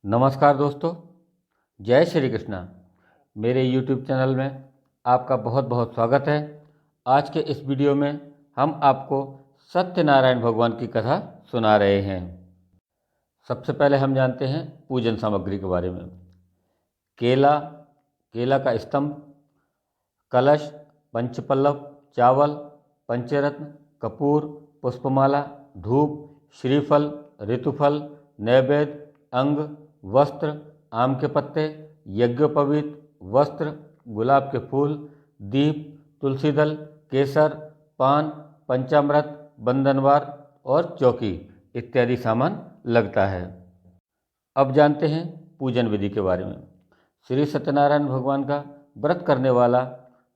नमस्कार दोस्तों, जय श्री कृष्णा। मेरे YouTube चैनल में आपका बहुत बहुत स्वागत है। आज के इस वीडियो में हम आपको सत्यनारायण भगवान की कथा सुना रहे हैं। सबसे पहले हम जानते हैं पूजन सामग्री के बारे में। केला का स्तंभ, कलश, पंचपल्लव, चावल, पंचरत्न, कपूर, पुष्पमाला, धूप, श्रीफल, ऋतुफल, नैवेद्य, अंग, वस्त्र, आम के पत्ते, यज्ञोपवीत, वस्त्र, गुलाब के फूल, दीप, तुलसी दल, केसर, पान, पंचामृत, बंधनवार और चौकी इत्यादि सामान लगता है। अब जानते हैं पूजन विधि के बारे में। श्री सत्यनारायण भगवान का व्रत करने वाला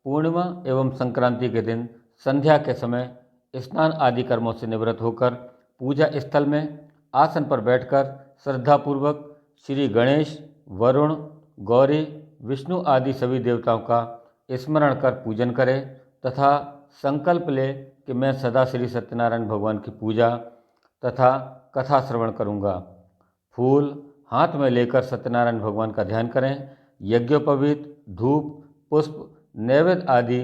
पूर्णिमा एवं संक्रांति के दिन संध्या के समय स्नान आदि कर्मों से निवृत्त होकर पूजा स्थल में आसन पर बैठकर श्रद्धापूर्वक श्री गणेश, वरुण, गौरी, विष्णु आदि सभी देवताओं का स्मरण कर पूजन करें तथा संकल्प ले कि मैं सदा श्री सत्यनारायण भगवान की पूजा तथा कथा श्रवण करूँगा। फूल हाथ में लेकर सत्यनारायण भगवान का ध्यान करें। यज्ञोपवीत, धूप, पुष्प, नैवेद्य आदि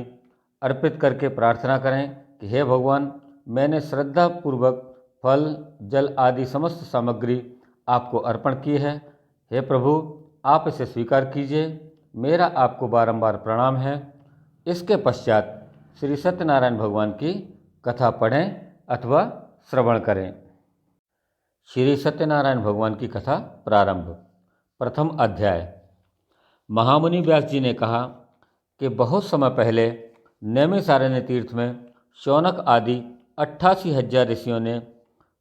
अर्पित करके प्रार्थना करें कि हे भगवान, मैंने श्रद्धापूर्वक फल, जल आदि समस्त सामग्री आपको अर्पण की है। हे प्रभु, आप इसे स्वीकार कीजिए। मेरा आपको बारंबार प्रणाम है। इसके पश्चात श्री सत्यनारायण भगवान की कथा पढ़ें अथवा श्रवण करें। श्री सत्यनारायण भगवान की कथा प्रारंभ। प्रथम अध्याय। महामुनि व्यास जी ने कहा कि बहुत समय पहले नैमिषारण्य तीर्थ में शौनक आदि 88,000 ऋषियों ने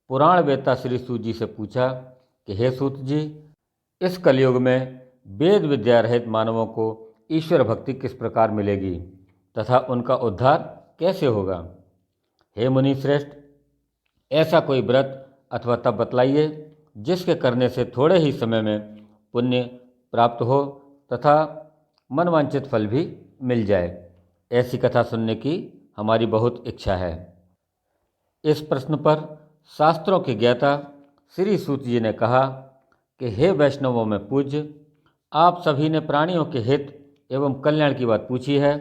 पुराण वेत्ता श्री सूत जी से पूछा कि हे सूत जी, इस कलयुग में वेद विद्या रहित मानवों को ईश्वर भक्ति किस प्रकार मिलेगी तथा उनका उद्धार कैसे होगा। हे मुनि श्रेष्ठ, ऐसा कोई व्रत अथवा तप बतलाइए जिसके करने से थोड़े ही समय में पुण्य प्राप्त हो तथा मनवांछित फल भी मिल जाए। ऐसी कथा सुनने की हमारी बहुत इच्छा है। इस प्रश्न पर शास्त्रों के ज्ञाता श्री सूत जी ने कहा कि हे वैष्णवों में पूज्य, आप सभी ने प्राणियों के हित एवं कल्याण की बात पूछी है।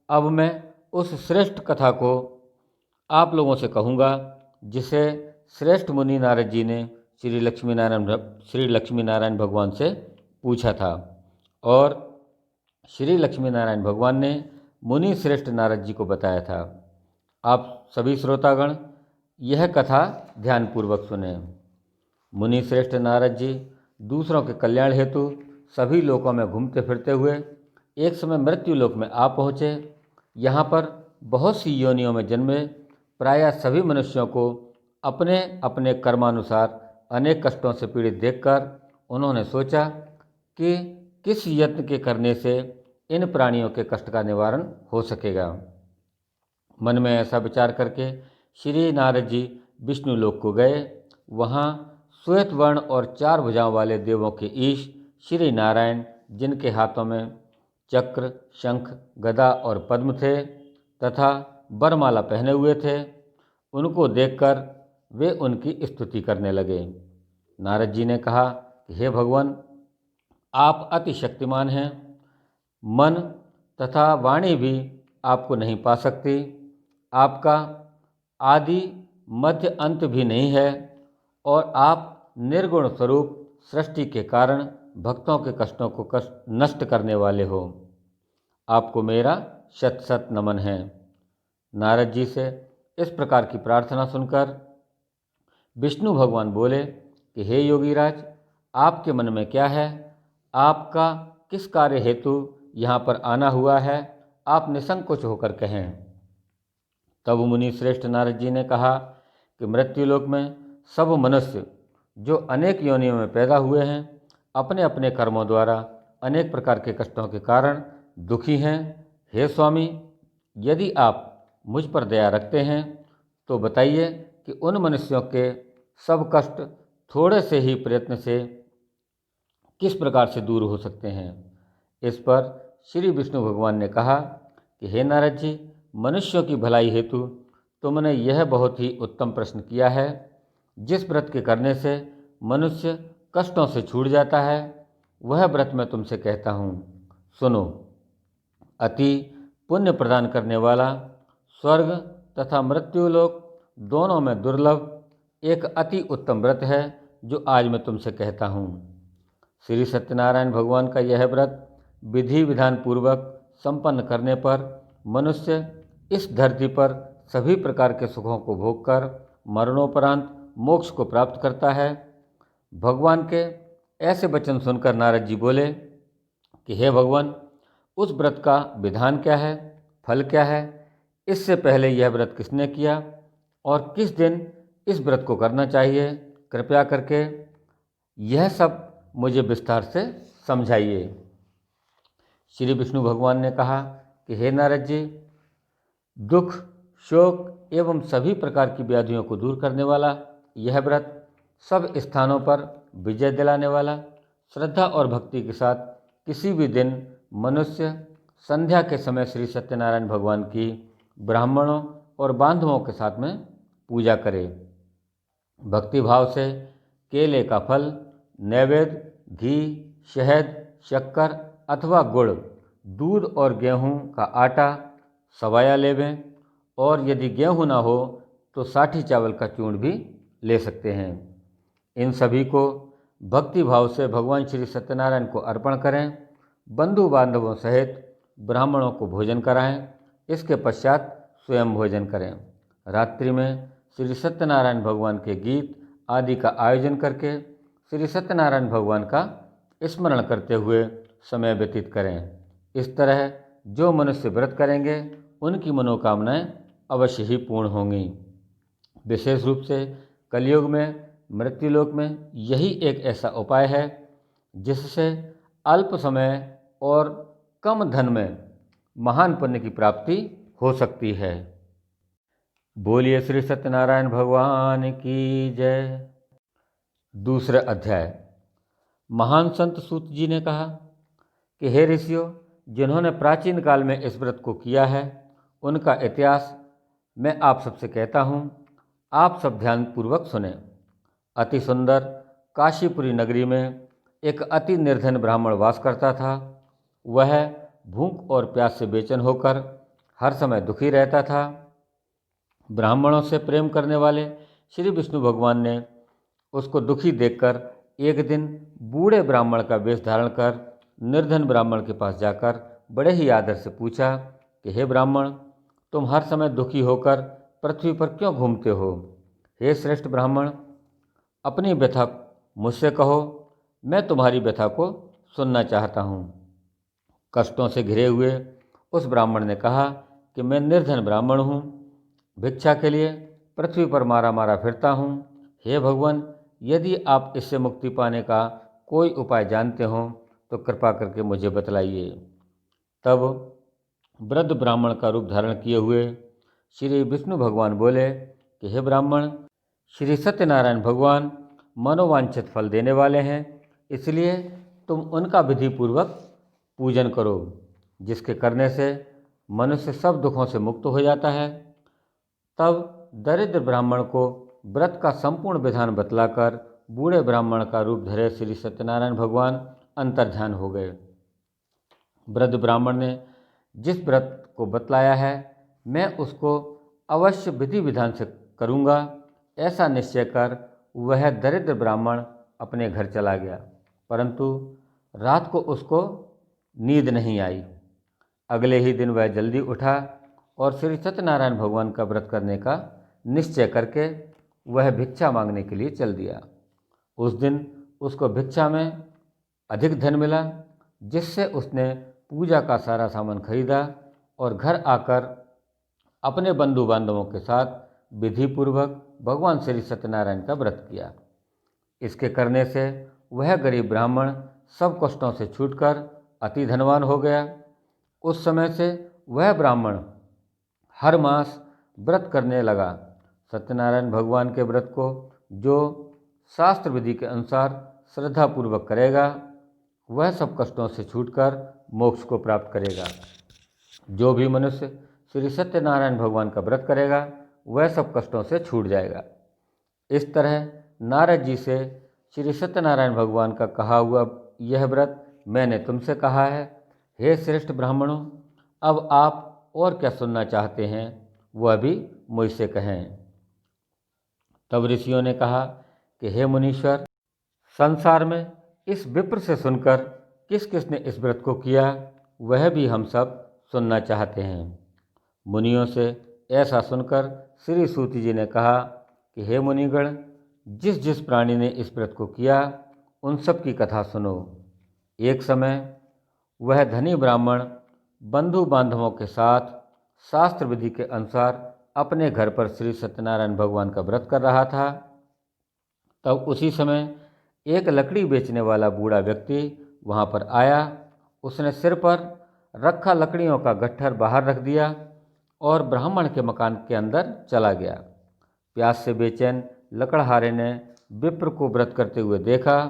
अब मैं उस श्रेष्ठ कथा को आप लोगों से कहूँगा जिसे श्रेष्ठ मुनि नारद जी ने श्री लक्ष्मी नारायण भगवान से पूछा था और श्री लक्ष्मी नारायण भगवान ने मुनि श्रेष्ठ नारद जी को बताया था। आप सभी श्रोतागण यह कथा ध्यानपूर्वक सुने। मुनि श्रेष्ठ नारद जी दूसरों के कल्याण हेतु सभी लोकों में घूमते फिरते हुए एक समय मृत्यु लोक में आ पहुँचे। यहाँ पर बहुत सी योनियों में जन्मे प्रायः सभी मनुष्यों को अपने अपने कर्मानुसार अनेक कष्टों से पीड़ित देखकर उन्होंने सोचा कि किस यत्न के करने से इन प्राणियों के कष्ट का निवारण हो सकेगा। मन में ऐसा विचार करके श्री नारद जी विष्णु लोक को गए। वहाँ श्वेत वर्ण और 4 भुजाओं वाले देवों के ईश श्री नारायण, जिनके हाथों में चक्र, शंख, गदा और पद्म थे तथा वरमाला पहने हुए थे, उनको देखकर वे उनकी स्तुति करने लगे। नारद जी ने कहा कि हे भगवान, आप अति शक्तिमान हैं। मन तथा वाणी भी आपको नहीं पा सकती। आपका आदि मध्य अंत भी नहीं है और आप निर्गुण स्वरूप सृष्टि के कारण भक्तों के कष्टों को नष्ट करने वाले हो। आपको मेरा शत शत नमन है। नारद जी से इस प्रकार की प्रार्थना सुनकर विष्णु भगवान बोले कि हे योगीराज, आपके मन में क्या है? आपका किस कार्य हेतु यहाँ पर आना हुआ है? आप निसंकोच होकर कहें। तब मुनि श्रेष्ठ नारद जी ने कहा कि मृत्युलोक में सब मनुष्य जो अनेक योनियों में पैदा हुए हैं, अपने अपने कर्मों द्वारा अनेक प्रकार के कष्टों के कारण दुखी हैं। हे स्वामी, यदि आप मुझ पर दया रखते हैं तो बताइए कि उन मनुष्यों के सब कष्ट थोड़े से ही प्रयत्न से किस प्रकार से दूर हो सकते हैं। इस पर श्री विष्णु भगवान ने कहा कि हे नारद जी, मनुष्यों की भलाई हेतु तुमने यह बहुत ही उत्तम प्रश्न किया है। जिस व्रत के करने से मनुष्य कष्टों से छूट जाता है, वह व्रत मैं तुमसे कहता हूँ, सुनो। अति पुण्य प्रदान करने वाला, स्वर्ग तथा मृत्युलोक दोनों में दुर्लभ एक अति उत्तम व्रत है जो आज मैं तुमसे कहता हूँ। श्री सत्यनारायण भगवान का यह व्रत विधि विधान पूर्वक संपन्न करने पर मनुष्य इस धरती पर सभी प्रकार के सुखों को भोगकर मरणोपरांत मोक्ष को प्राप्त करता है। भगवान के ऐसे वचन सुनकर नारद जी बोले कि हे भगवान, उस व्रत का विधान क्या है, फल क्या है, इससे पहले यह व्रत किसने किया और किस दिन इस व्रत को करना चाहिए, कृपया करके यह सब मुझे विस्तार से समझाइए। श्री विष्णु भगवान ने कहा कि हे नारद जी, दुख, शोक एवं सभी प्रकार की व्याधियों को दूर करने वाला यह व्रत सब स्थानों पर विजय दिलाने वाला, श्रद्धा और भक्ति के साथ किसी भी दिन मनुष्य संध्या के समय श्री सत्यनारायण भगवान की ब्राह्मणों और बांधवों के साथ में पूजा करे। भक्ति भाव से केले का फल, नैवेद्य, घी, शहद, शक्कर अथवा गुड़, दूध और गेहूं का आटा सवाया लेवें और यदि गेहूं ना हो तो साठी चावल का चूर्ण भी ले सकते हैं। इन सभी को भक्ति भाव से भगवान श्री सत्यनारायण को अर्पण करें। बंधु बांधवों सहित ब्राह्मणों को भोजन कराएं। इसके पश्चात स्वयं भोजन करें। रात्रि में श्री सत्यनारायण भगवान के गीत आदि का आयोजन करके श्री सत्यनारायण भगवान का स्मरण करते हुए समय व्यतीत करें। इस तरह जो मनुष्य व्रत करेंगे उनकी मनोकामनाएं अवश्य ही पूर्ण होंगी। विशेष रूप से कलयुग में, मृत्युलोक में यही एक ऐसा उपाय है जिससे अल्प समय और कम धन में महान पुण्य की प्राप्ति हो सकती है। बोलिए श्री सत्यनारायण भगवान की जय। दूसरा अध्याय। महान संत सूत जी ने कहा कि हे ऋषियों, जिन्होंने प्राचीन काल में इस व्रत को किया है उनका इतिहास मैं आप सबसे कहता हूँ, आप सब ध्यानपूर्वक सुने। अति सुंदर काशीपुरी नगरी में एक अति निर्धन ब्राह्मण वास करता था। वह भूख और प्यास से बेचैन होकर हर समय दुखी रहता था। ब्राह्मणों से प्रेम करने वाले श्री विष्णु भगवान ने उसको दुखी देखकर एक दिन बूढ़े ब्राह्मण का वेश धारण कर निर्धन ब्राह्मण के पास जाकर बड़े ही आदर से पूछा कि हे ब्राह्मण, तुम हर समय दुखी होकर पृथ्वी पर क्यों घूमते हो? हे श्रेष्ठ ब्राह्मण, अपनी व्यथा मुझसे कहो, मैं तुम्हारी व्यथा को सुनना चाहता हूँ। कष्टों से घिरे हुए उस ब्राह्मण ने कहा कि मैं निर्धन ब्राह्मण हूँ, भिक्षा के लिए पृथ्वी पर मारा मारा फिरता हूँ। हे भगवान, यदि आप इससे मुक्ति पाने का कोई उपाय जानते हो तो कृपा करके मुझे बतलाइए। तब वृद्ध ब्राह्मण का रूप धारण किए हुए श्री विष्णु भगवान बोले कि हे ब्राह्मण, श्री सत्यनारायण भगवान मनोवांछित फल देने वाले हैं, इसलिए तुम उनका विधि पूर्वक पूजन करो, जिसके करने से मनुष्य सब दुखों से मुक्त हो जाता है। तब दरिद्र ब्राह्मण को व्रत का संपूर्ण विधान बतलाकर बूढ़े ब्राह्मण का रूप धरे श्री सत्यनारायण भगवान अंतर्ध्यान हो गए। वृद्ध ब्राह्मण ने जिस व्रत को बतलाया है मैं उसको अवश्य विधि विधान से करूँगा, ऐसा निश्चय कर वह दरिद्र ब्राह्मण अपने घर चला गया। परंतु रात को उसको नींद नहीं आई। अगले ही दिन वह जल्दी उठा और श्री सत्यनारायण भगवान का व्रत करने का निश्चय करके वह भिक्षा मांगने के लिए चल दिया। उस दिन उसको भिक्षा में अधिक धन मिला, जिससे उसने पूजा का सारा सामान खरीदा और घर आकर अपने बंधु बांधवों के साथ विधि पूर्वक भगवान श्री सत्यनारायण का व्रत किया। इसके करने से वह गरीब ब्राह्मण सब कष्टों से छूटकर अति धनवान हो गया। उस समय से वह ब्राह्मण हर मास व्रत करने लगा। सत्यनारायण भगवान के व्रत को जो शास्त्र विधि के अनुसार श्रद्धापूर्वक करेगा वह सब कष्टों से छूटकर मोक्ष को प्राप्त करेगा। जो भी मनुष्य श्री सत्यनारायण भगवान का व्रत करेगा वह सब कष्टों से छूट जाएगा। इस तरह नारद जी से श्री सत्यनारायण भगवान का कहा हुआ यह व्रत मैंने तुमसे कहा है। हे श्रेष्ठ ब्राह्मणों, अब आप और क्या सुनना चाहते हैं वह भी मुझसे कहें। तब ऋषियों ने कहा कि हे मुनीश्वर, संसार में इस विप्र से सुनकर किस किस ने इस व्रत को किया वह भी हम सब सुनना चाहते हैं। मुनियों से ऐसा सुनकर श्री सूत जी ने कहा कि हे मुनिगण, जिस जिस प्राणी ने इस व्रत को किया उन सब की कथा सुनो। एक समय वह धनी ब्राह्मण बंधु बांधवों के साथ शास्त्र विधि के अनुसार अपने घर पर श्री सत्यनारायण भगवान का व्रत कर रहा था। तब उसी समय एक लकड़ी बेचने वाला बूढ़ा व्यक्ति वहां पर आया। उसने सिर पर रखा लकड़ियों का गट्ठर बाहर रख दिया और ब्राह्मण के मकान के अंदर चला गया। प्यास से बेचैन लकड़हारे ने विप्र को व्रत करते हुए देखा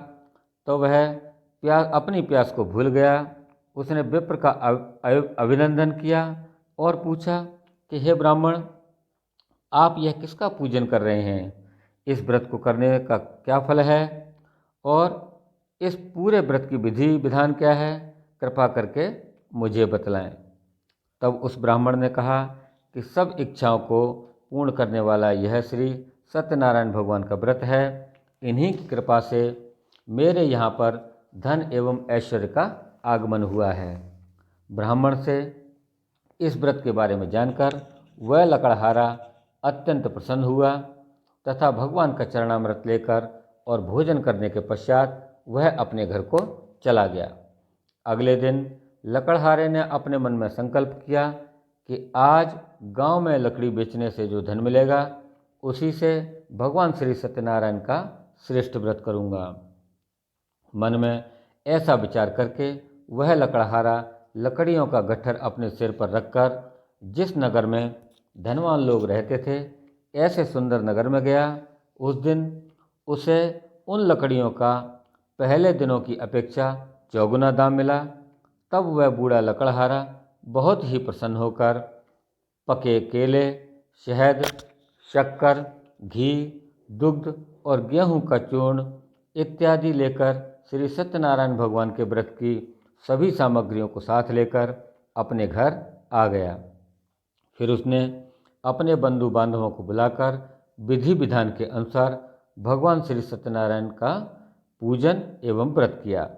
तो वह अपनी प्यास को भूल गया। उसने विप्र का अभिनंदन किया और पूछा कि हे ब्राह्मण, आप यह किसका पूजन कर रहे हैं? इस व्रत को करने का क्या फल है और इस पूरे व्रत की विधि विधान क्या है? कृपा करके मुझे बतलाएं। तब उस ब्राह्मण ने कहा कि सब इच्छाओं को पूर्ण करने वाला यह श्री सत्यनारायण भगवान का व्रत है। इन्हीं की कृपा से मेरे यहाँ पर धन एवं ऐश्वर्य का आगमन हुआ है। ब्राह्मण से इस व्रत के बारे में जानकर वह लकड़हारा अत्यंत प्रसन्न हुआ तथा भगवान का चरणामृत लेकर और भोजन करने के पश्चात वह अपने घर को चला गया। अगले दिन लकड़हारे ने अपने मन में संकल्प किया कि आज गांव में लकड़ी बेचने से जो धन मिलेगा उसी से भगवान श्री सत्यनारायण का श्रेष्ठ व्रत करूंगा। मन में ऐसा विचार करके वह लकड़हारा लकड़ियों का गट्ठर अपने सिर पर रखकर जिस नगर में धनवान लोग रहते थे ऐसे सुंदर नगर में गया। उस दिन उसे उन लकड़ियों का पहले दिनों की अपेक्षा चौगुना दाम मिला। तब वह बूढ़ा लकड़हारा बहुत ही प्रसन्न होकर पके केले, शहद, शक्कर, घी, दुग्ध और गेहूं का चूर्ण इत्यादि लेकर श्री सत्यनारायण भगवान के व्रत की सभी सामग्रियों को साथ लेकर अपने घर आ गया। फिर उसने अपने बंधु बांधवों को बुलाकर विधि विधान के अनुसार भगवान श्री सत्यनारायण का पूजन एवं व्रत किया।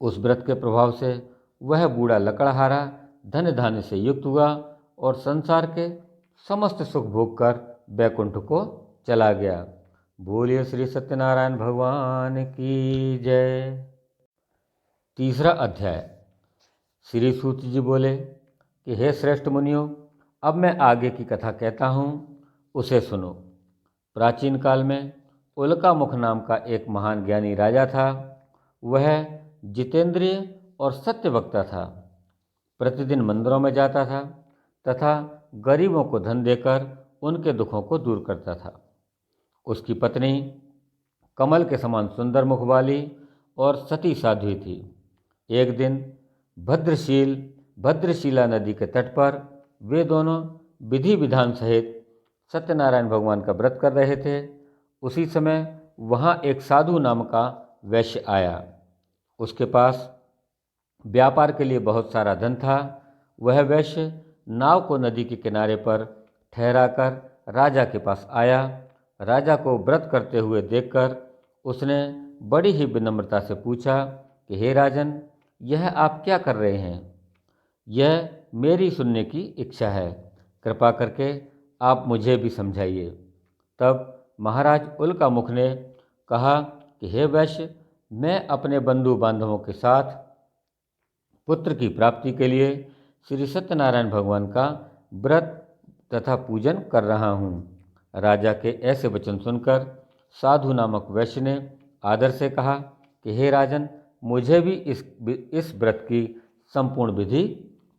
उस व्रत के प्रभाव से वह बूढ़ा लकड़हारा धन धान्य से युक्त हुआ और संसार के समस्त सुख भोग कर बैकुंठ को चला गया। बोलिए श्री सत्यनारायण भगवान की जय। तीसरा अध्याय। श्री सूत जी बोले कि हे श्रेष्ठ मुनियों, अब मैं आगे की कथा कहता हूँ, उसे सुनो। प्राचीन काल में उल्का मुख नाम का एक महान ज्ञानी राजा था। वह जितेंद्रिय और सत्यवक्ता था। प्रतिदिन मंदिरों में जाता था तथा गरीबों को धन देकर उनके दुखों को दूर करता था। उसकी पत्नी कमल के समान सुंदर मुख वाली और सती साध्वी थी। एक दिन भद्रशीला नदी के तट पर वे दोनों विधि विधान सहित सत्यनारायण भगवान का व्रत कर रहे थे। उसी समय वहाँ एक साधु नाम का वैश्य आया। उसके पास व्यापार के लिए बहुत सारा धन था। वह वैश्य नाव को नदी के किनारे पर ठहराकर राजा के पास आया। राजा को व्रत करते हुए देखकर उसने बड़ी ही विनम्रता से पूछा कि हे राजन, यह आप क्या कर रहे हैं? यह मेरी सुनने की इच्छा है, कृपा करके आप मुझे भी समझाइए। तब महाराज उल्का मुख ने कहा कि हे वैश्य, मैं अपने बंधु बांधवों के साथ पुत्र की प्राप्ति के लिए श्री सत्यनारायण भगवान का व्रत तथा पूजन कर रहा हूँ। राजा के ऐसे वचन सुनकर साधु नामक वैश्य ने आदर से कहा कि हे राजन, मुझे भी इस व्रत की संपूर्ण विधि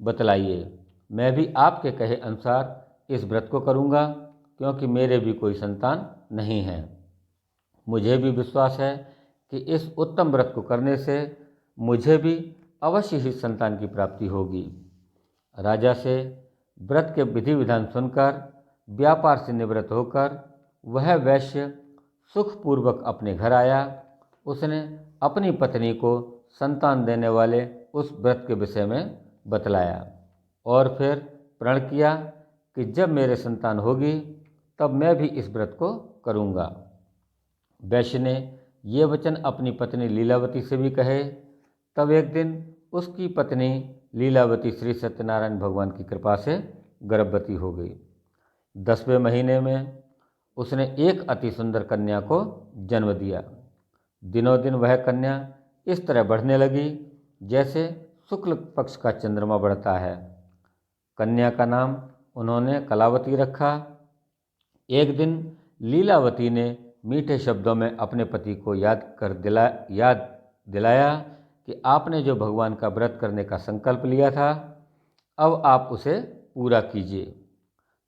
बतलाइए। मैं भी आपके कहे अनुसार इस व्रत को करूँगा, क्योंकि मेरे भी कोई संतान नहीं है। मुझे भी विश्वास है कि इस उत्तम व्रत को करने से मुझे भी अवश्य ही संतान की प्राप्ति होगी। राजा से व्रत के विधि विधान सुनकर व्यापार से निवृत्त होकर वह वैश्य सुखपूर्वक अपने घर आया। उसने अपनी पत्नी को संतान देने वाले उस व्रत के विषय में बतलाया और फिर प्रण किया कि जब मेरे संतान होगी तब मैं भी इस व्रत को करूँगा। वैश्य ने ये वचन अपनी पत्नी लीलावती से भी कहे। तब एक दिन उसकी पत्नी लीलावती श्री सत्यनारायण भगवान की कृपा से गर्भवती हो गई। 10वें महीने में उसने एक अति सुंदर कन्या को जन्म दिया। दिनों दिन वह कन्या इस तरह बढ़ने लगी जैसे शुक्ल पक्ष का चंद्रमा बढ़ता है। कन्या का नाम उन्होंने कलावती रखा। एक दिन लीलावती ने मीठे शब्दों में अपने पति को याद दिलाया कि आपने जो भगवान का व्रत करने का संकल्प लिया था, अब आप उसे पूरा कीजिए।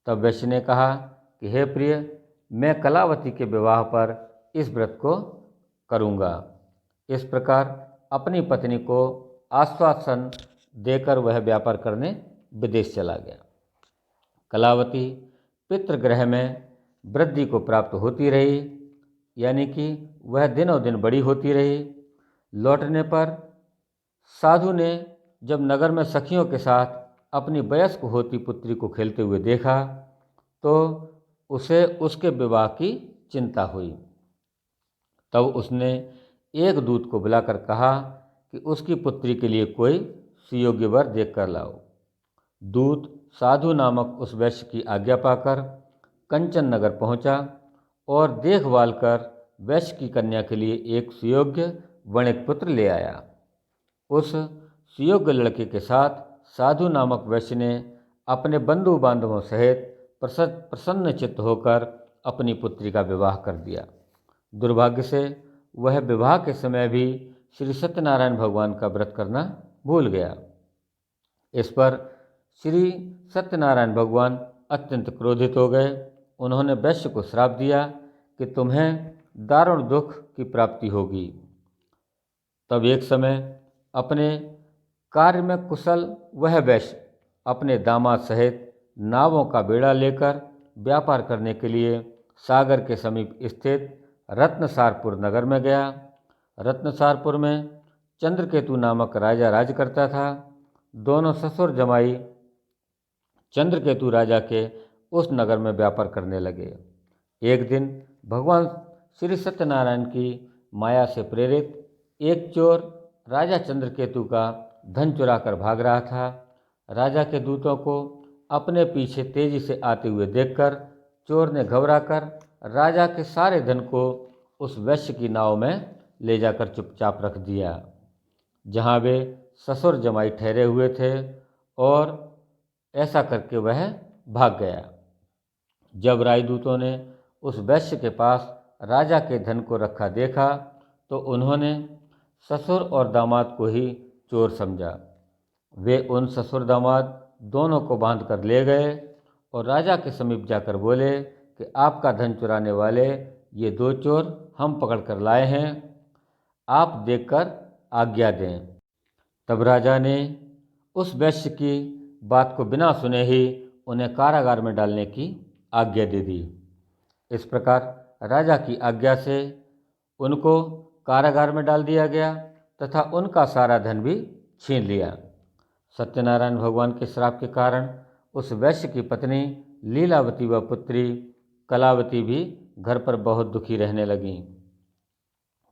तब वैश्य ने कहा कि हे प्रिय, मैं कलावती के विवाह पर इस व्रत को करूँगा। इस प्रकार अपनी पत्नी को आश्वासन देकर वह व्यापार करने विदेश चला गया। कलावती पितृगृह में वृद्धि को प्राप्त होती रही, यानी कि वह दिनों दिन बड़ी होती रही। लौटने पर साधु ने जब नगर में सखियों के साथ अपनी वयस्क होती पुत्री को खेलते हुए देखा तो उसे उसके विवाह की चिंता हुई। तब उसने एक दूत को बुलाकर कहा कि उसकी पुत्री के लिए कोई सुयोग्य वर देखकर लाओ। दूत साधु नामक उस वैश्य की आज्ञा पाकर कंचन नगर पहुंचा और देखभाल कर वैश्य की कन्या के लिए एक सुयोग्य वणिक पुत्र ले आया। उस सुयोग्य लड़के के साथ साधु नामक वैश्य ने अपने बंधु बांधवों सहित प्रसन्न चित्त होकर अपनी पुत्री का विवाह कर दिया। दुर्भाग्य से वह विवाह के समय भी श्री सत्यनारायण भगवान का व्रत करना भूल गया। इस पर श्री सत्यनारायण भगवान अत्यंत क्रोधित हो गए। उन्होंने वैश्य को श्राप दिया कि तुम्हें दारुण दुख की प्राप्ति होगी। तब एक समय अपने कार्य में कुशल वह वैश्य अपने दामाद सहित नावों का बेड़ा लेकर व्यापार करने के लिए सागर के समीप स्थित रत्नसारपुर नगर में गया। रत्नसारपुर में चंद्रकेतु नामक राजा राज करता था। दोनों ससुर जमाई चंद्रकेतु राजा के उस नगर में व्यापार करने लगे। एक दिन भगवान श्री सत्यनारायण की माया से प्रेरित एक चोर राजा चंद्रकेतु का धन चुराकर भाग रहा था। राजा के दूतों को अपने पीछे तेजी से आते हुए देखकर चोर ने घबराकर राजा के सारे धन को उस वैश्य की नाव में ले जाकर चुपचाप रख दिया, जहां वे ससुर जमाई ठहरे हुए थे, और ऐसा करके वह भाग गया। जब राजदूतों ने उस वैश्य के पास राजा के धन को रखा देखा तो उन्होंने ससुर और दामाद को ही चोर समझा। वे उन ससुर दामाद दोनों को बांधकर ले गए और राजा के समीप जाकर बोले कि आपका धन चुराने वाले ये दो चोर हम पकड़ कर लाए हैं, आप देखकर आज्ञा दें। तब राजा ने उस वैश्य की बात को बिना सुने ही उन्हें कारागार में डालने की आज्ञा दे दी। इस प्रकार राजा की आज्ञा से उनको कारागार में डाल दिया गया तथा उनका सारा धन भी छीन लिया। सत्यनारायण भगवान के श्राप के कारण उस वैश्य की पत्नी लीलावती व पुत्री कलावती भी घर पर बहुत दुखी रहने लगीं।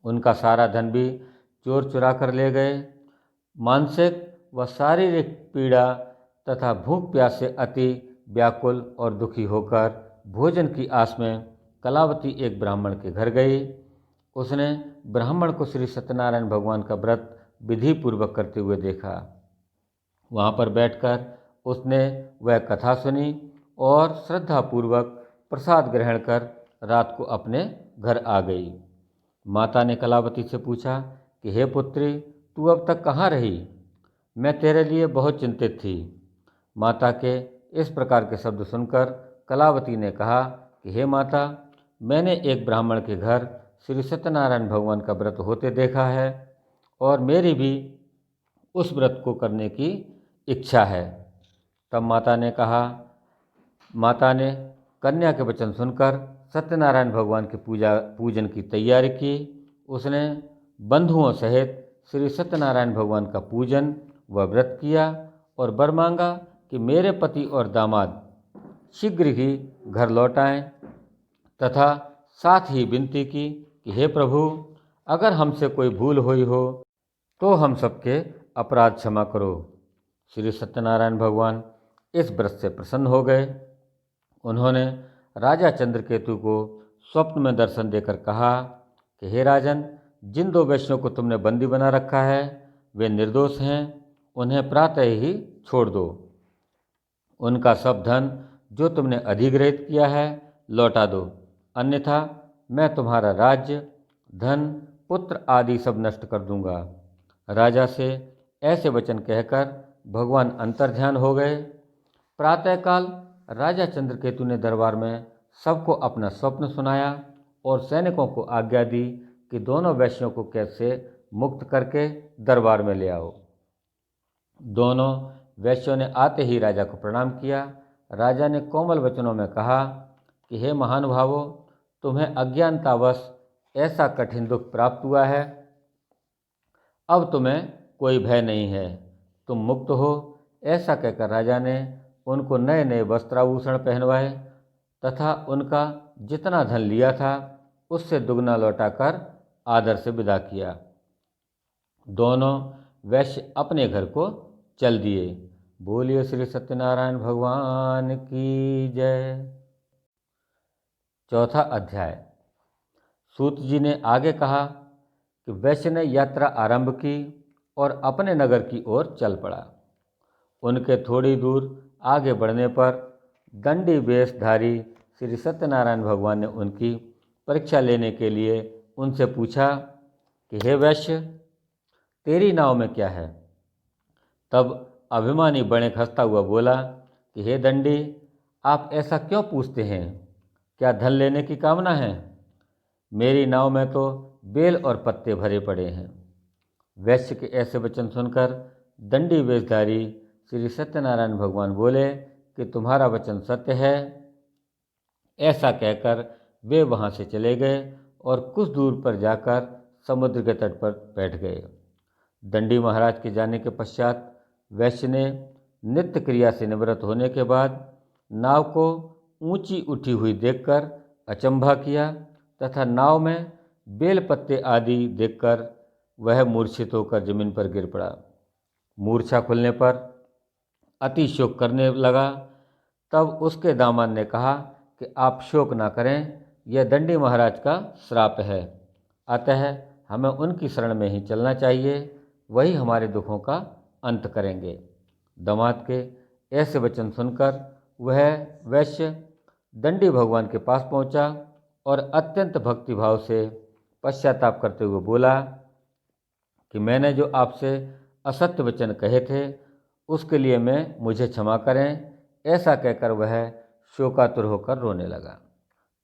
उनका सारा धन भी चोर चुरा कर ले गए। मानसिक व शारीरिक पीड़ा तथा भूख प्यास से अति व्याकुल और दुखी होकर भोजन की आस में कलावती एक ब्राह्मण के घर गई। उसने ब्राह्मण को श्री सत्यनारायण भगवान का व्रत विधि पूर्वक करते हुए देखा। वहाँ पर बैठकर उसने वह कथा सुनी और श्रद्धापूर्वक प्रसाद ग्रहण कर रात को अपने घर आ गई। माता ने कलावती से पूछा कि हे पुत्री, तू अब तक कहाँ रही? मैं तेरे लिए बहुत चिंतित थी। माता के इस प्रकार के शब्द सुनकर कलावती ने कहा कि हे माता, मैंने एक ब्राह्मण के घर श्री सत्यनारायण भगवान का व्रत होते देखा है और मेरी भी उस व्रत को करने की इच्छा है। तब माता ने कन्या के वचन सुनकर सत्यनारायण भगवान के पूजन की तैयारी की। उसने बंधुओं सहित श्री सत्यनारायण भगवान का पूजन व व्रत किया और वर मांगा कि मेरे पति और दामाद शीघ्र ही घर लौट आएं, तथा साथ ही विनती की कि हे प्रभु, अगर हमसे कोई भूल हुई हो तो हम सबके अपराध क्षमा करो। श्री सत्यनारायण भगवान इस व्रत से प्रसन्न हो गए। उन्होंने राजा चंद्रकेतु को स्वप्न में दर्शन देकर कहा कि हे राजन, जिन 2 वैश्यों को तुमने बंदी बना रखा है वे निर्दोष हैं, उन्हें प्रातः ही छोड़ दो। उनका सब धन जो तुमने अधिग्रहित किया है लौटा दो, अन्यथा मैं तुम्हारा राज्य, धन, पुत्र आदि सब नष्ट कर दूंगा। राजा से ऐसे वचन कहकर भगवान अंतर्ध्यान हो गए। प्रातःकाल राजा चंद्रकेतु ने दरबार में सबको अपना स्वप्न सुनाया और सैनिकों को आज्ञा दी कि दोनों वैश्यों को कैद से मुक्त करके दरबार में ले आओ। दोनों वैश्यों ने आते ही राजा को प्रणाम किया। राजा ने कोमल वचनों में कहा कि हे महानुभावों, तुम्हें अज्ञानतावश ऐसा कठिन दुख प्राप्त हुआ है, अब तुम्हें कोई भय नहीं है, तुम मुक्त हो। ऐसा कहकर राजा ने उनको नए नए वस्त्राभूषण पहनवाए तथा उनका जितना धन लिया था उससे दुगना लौटाकर आदर से विदा किया। दोनों वैश्य अपने घर को चल दिए। बोलिए श्री सत्यनारायण भगवान की जय। चौथा अध्याय। सूत जी ने आगे कहा कि वैश्य ने यात्रा आरंभ की और अपने नगर की ओर चल पड़ा। उनके थोड़ी दूर आगे बढ़ने पर दंडी वेशधारी श्री सत्यनारायण भगवान ने उनकी परीक्षा लेने के लिए उनसे पूछा कि हे वैश्य, तेरी नाव में क्या है? तब अभिमानी बणिक हंसता हुआ बोला कि हे दंडी, आप ऐसा क्यों पूछते हैं? क्या धन लेने की कामना है? मेरी नाव में तो बेल और पत्ते भरे पड़े हैं। वैश्य के ऐसे वचन सुनकर दंडी वेशधारी श्री सत्यनारायण भगवान बोले कि तुम्हारा वचन सत्य है। ऐसा कहकर वे वहाँ से चले गए और कुछ दूर पर जाकर समुद्र के तट पर बैठ गए। दंडी महाराज के जाने के पश्चात वैश्य ने नित्य क्रिया से निवृत्त होने के बाद नाव को ऊंची उठी हुई देखकर अचंभा किया तथा नाव में बेल पत्ते आदि देखकर वह मूर्छित होकर जमीन पर गिर पड़ा। मूर्छा खुलने पर अति शोक करने लगा। तब उसके दामाद ने कहा कि आप शोक ना करें, यह दंडी महाराज का श्राप है, अतः हमें उनकी शरण में ही चलना चाहिए, वही हमारे दुखों का अंत करेंगे। दामाद के ऐसे वचन सुनकर वह वैश्य दंडी भगवान के पास पहुंचा और अत्यंत भक्तिभाव से पश्चाताप करते हुए बोला कि मैंने जो आपसे असत्य वचन कहे थे उसके लिए मुझे क्षमा करें। ऐसा कहकर वह शोकातुर होकर रोने लगा।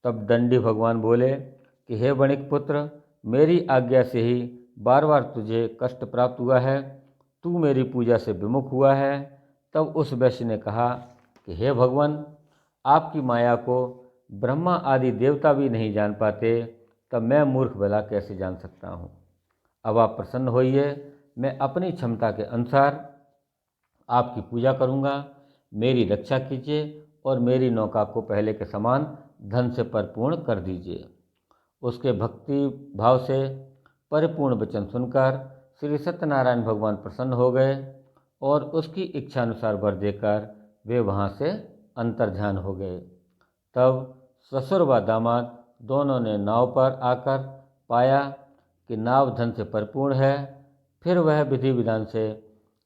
तब दंडी भगवान बोले कि हे वणिक पुत्र, मेरी आज्ञा से ही बार बार तुझे कष्ट प्राप्त हुआ है, तू मेरी पूजा से विमुख हुआ है। तब उस वैश्य ने कहा कि हे भगवान, आपकी माया को ब्रह्मा आदि देवता भी नहीं जान पाते, तब मैं मूर्ख भला कैसे जान सकता हूँ। अब आप प्रसन्न होइए, मैं अपनी क्षमता के अनुसार आपकी पूजा करूँगा। मेरी रक्षा कीजिए और मेरी नौका को पहले के समान धन से परिपूर्ण कर दीजिए। उसके भक्ति भाव से परिपूर्ण वचन सुनकर श्री सत्यनारायण भगवान प्रसन्न हो गए और उसकी इच्छा अनुसार वर देकर वे वहाँ से अंतर्ध्यान हो गए। तब ससुर व दामाद दोनों ने नाव पर आकर पाया कि नाव धन से परिपूर्ण है। फिर वह विधि विधान से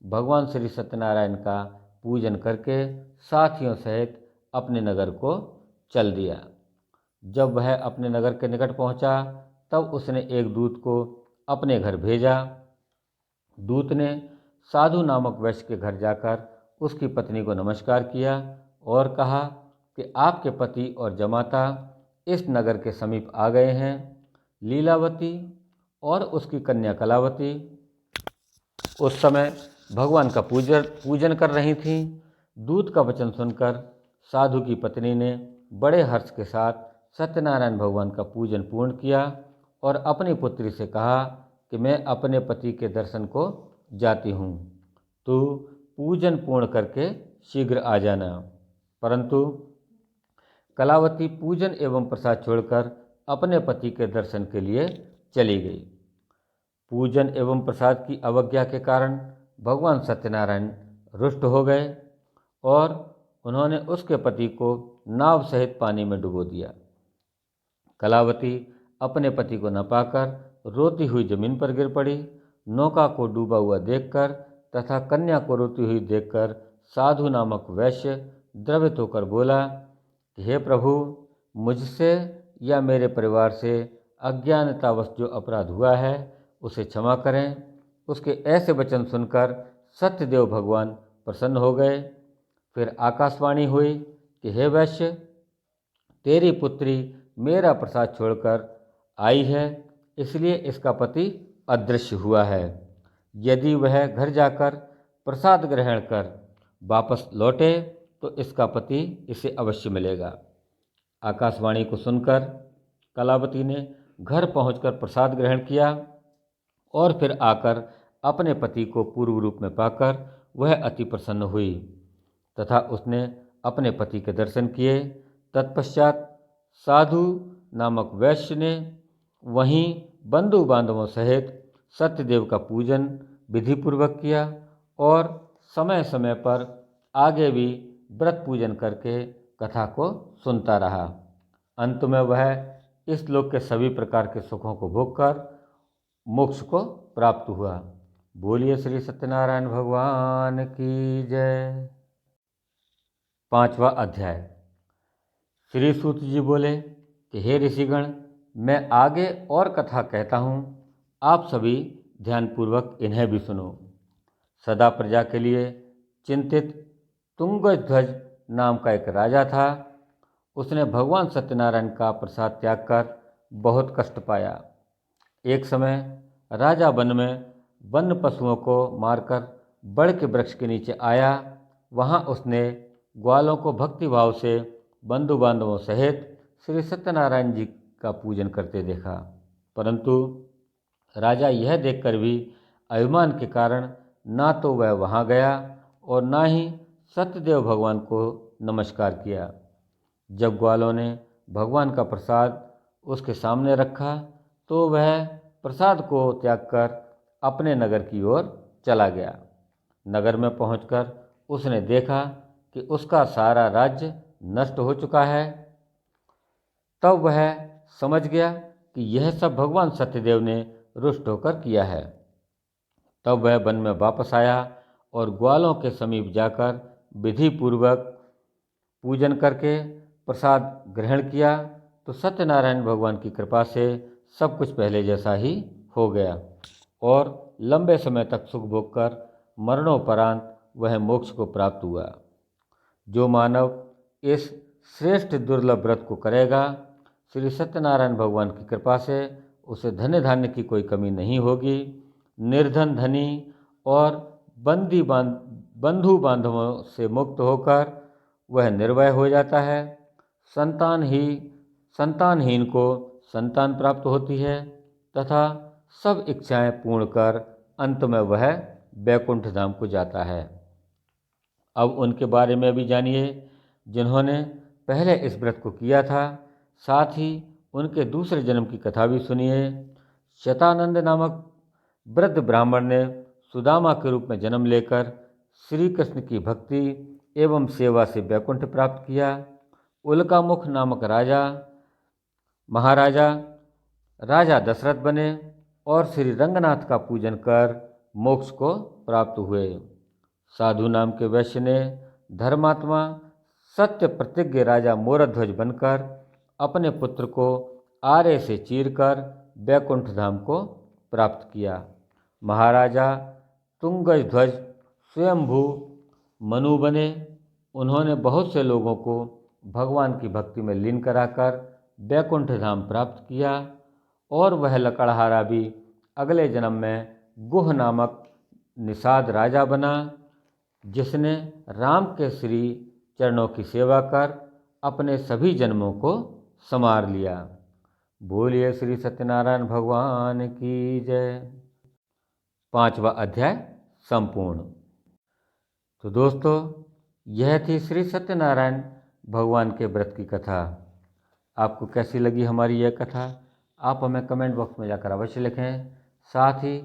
भगवान श्री सत्यनारायण का पूजन करके साथियों सहित अपने नगर को चल दिया। जब वह अपने नगर के निकट पहुंचा तब उसने एक दूत को अपने घर भेजा। दूत ने साधु नामक वैश्य के घर जाकर उसकी पत्नी को नमस्कार किया और कहा कि आपके पति और जमाता इस नगर के समीप आ गए हैं। लीलावती और उसकी कन्या कलावती उस समय भगवान का पूजन कर रही थीं। दूत का वचन सुनकर साधु की पत्नी ने बड़े हर्ष के साथ सत्यनारायण भगवान का पूजन पूर्ण किया और अपनी पुत्री से कहा कि मैं अपने पति के दर्शन को जाती हूँ, तू पूजन पूर्ण करके शीघ्र आ जाना। परंतु कलावती पूजन एवं प्रसाद छोड़कर अपने पति के दर्शन के लिए चली गई। पूजन एवं प्रसाद की अवज्ञा के कारण भगवान सत्यनारायण रुष्ट हो गए और उन्होंने उसके पति को नाव सहित पानी में डुबो दिया। कलावती अपने पति को न पाकर रोती हुई जमीन पर गिर पड़ी। नौका को डूबा हुआ देखकर तथा कन्या को रोती हुई देखकर साधु नामक वैश्य द्रवित होकर बोला कि हे प्रभु, मुझसे या मेरे परिवार से अज्ञानतावश जो अपराध हुआ है उसे क्षमा करें। उसके ऐसे वचन सुनकर सत्यदेव भगवान प्रसन्न हो गए। फिर आकाशवाणी हुई कि हे वैश्य, तेरी पुत्री मेरा प्रसाद छोड़कर आई है, इसलिए इसका पति अदृश्य हुआ है। यदि वह घर जाकर प्रसाद ग्रहण कर वापस लौटे तो इसका पति इसे अवश्य मिलेगा। आकाशवाणी को सुनकर कलावती ने घर पहुंचकर प्रसाद ग्रहण किया और फिर आकर अपने पति को पूर्व रूप में पाकर वह अति प्रसन्न हुई तथा उसने अपने पति के दर्शन किए। तत्पश्चात साधु नामक वैश्य ने वहीं बंधु बांधवों सहित सत्यदेव का पूजन विधिपूर्वक किया और समय समय पर आगे भी व्रत पूजन करके कथा को सुनता रहा। अंत में वह इस लोक के सभी प्रकार के सुखों को भोगकर मोक्ष को प्राप्त हुआ। बोलिए श्री सत्यनारायण भगवान की जय। 5वां अध्याय। श्री सूत जी बोले कि हे ऋषिगण, मैं आगे और कथा कहता हूँ, आप सभी ध्यानपूर्वक इन्हें भी सुनो। सदा प्रजा के लिए चिंतित तुंगध्वज नाम का एक राजा था। उसने भगवान सत्यनारायण का प्रसाद त्याग कर बहुत कष्ट पाया। एक समय राजा वन में वन्य पशुओं को मारकर बड़ के वृक्ष के नीचे आया। वहाँ उसने ग्वालों को भक्तिभाव से बंधु बांधवों सहित श्री सत्यनारायण जी का पूजन करते देखा। परंतु राजा यह देखकर भी अभिमान के कारण ना तो वह वहाँ गया और ना ही सत्यदेव भगवान को नमस्कार किया। जब ग्वालों ने भगवान का प्रसाद उसके सामने रखा तो वह प्रसाद को त्याग कर अपने नगर की ओर चला गया। नगर में पहुंचकर उसने देखा कि उसका सारा राज्य नष्ट हो चुका है। तब वह समझ गया कि यह सब भगवान सत्यदेव ने रुष्ट होकर किया है। तब वह वन में वापस आया और ग्वालों के समीप जाकर विधि पूर्वक पूजन करके प्रसाद ग्रहण किया तो सत्यनारायण भगवान की कृपा से सब कुछ पहले जैसा ही हो गया और लंबे समय तक सुख भोग कर मरणोपरांत वह मोक्ष को प्राप्त हुआ। जो मानव इस श्रेष्ठ दुर्लभ व्रत को करेगा, श्री सत्यनारायण भगवान की कृपा से उसे धन्य धान्य की कोई कमी नहीं होगी। निर्धन धनी और बंधु बांधवों से मुक्त होकर वह निर्भय हो जाता है। संतानहीन को संतान प्राप्त होती है तथा सब इच्छाएं पूर्ण कर अंत में वह बैकुंठ धाम को जाता है। अब उनके बारे में भी जानिए जिन्होंने पहले इस व्रत को किया था। साथ ही उनके दूसरे जन्म की कथा भी सुनिए। शतानंद नामक वृद्ध ब्राह्मण ने सुदामा के रूप में जन्म लेकर श्री कृष्ण की भक्ति एवं सेवा से बैकुंठ प्राप्त किया। उल्कामुख नामक महाराजा राजा दशरथ बने और श्री रंगनाथ का पूजन कर मोक्ष को प्राप्त हुए। साधु नाम के वैश्य ने धर्मात्मा सत्य प्रतिज्ञ राजा मोरध्वज बनकर अपने पुत्र को आरे से चीरकर बैकुंठ धाम को प्राप्त किया। महाराजा तुंगध्वज स्वयंभू मनु बने। उन्होंने बहुत से लोगों को भगवान की भक्ति में लीन कराकर बैकुंठ धाम प्राप्त किया और वह लकड़हारा भी अगले जन्म में गुह नामक निषाद राजा बना, जिसने राम के श्री चरणों की सेवा कर अपने सभी जन्मों को संवार लिया। बोलिए श्री सत्यनारायण भगवान की जय। 5वां अध्याय संपूर्ण। तो दोस्तों, यह थी श्री सत्यनारायण भगवान के व्रत की कथा। आपको कैसी लगी हमारी यह कथा? आप हमें कमेंट बॉक्स में जाकर अवश्य लिखें। साथ ही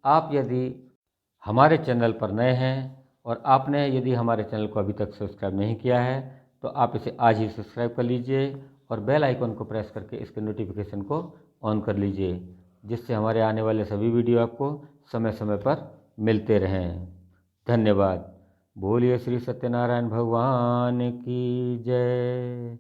आप यदि हमारे चैनल पर नए हैं और आपने यदि हमारे चैनल को अभी तक सब्सक्राइब नहीं किया है तो आप इसे आज ही सब्सक्राइब कर लीजिए और बेल आइकन को प्रेस करके इसके नोटिफिकेशन को ऑन कर लीजिए, जिससे हमारे आने वाले सभी वीडियो आपको समय समय पर मिलते रहें। धन्यवाद। बोलिए श्री सत्यनारायण भगवान की जय।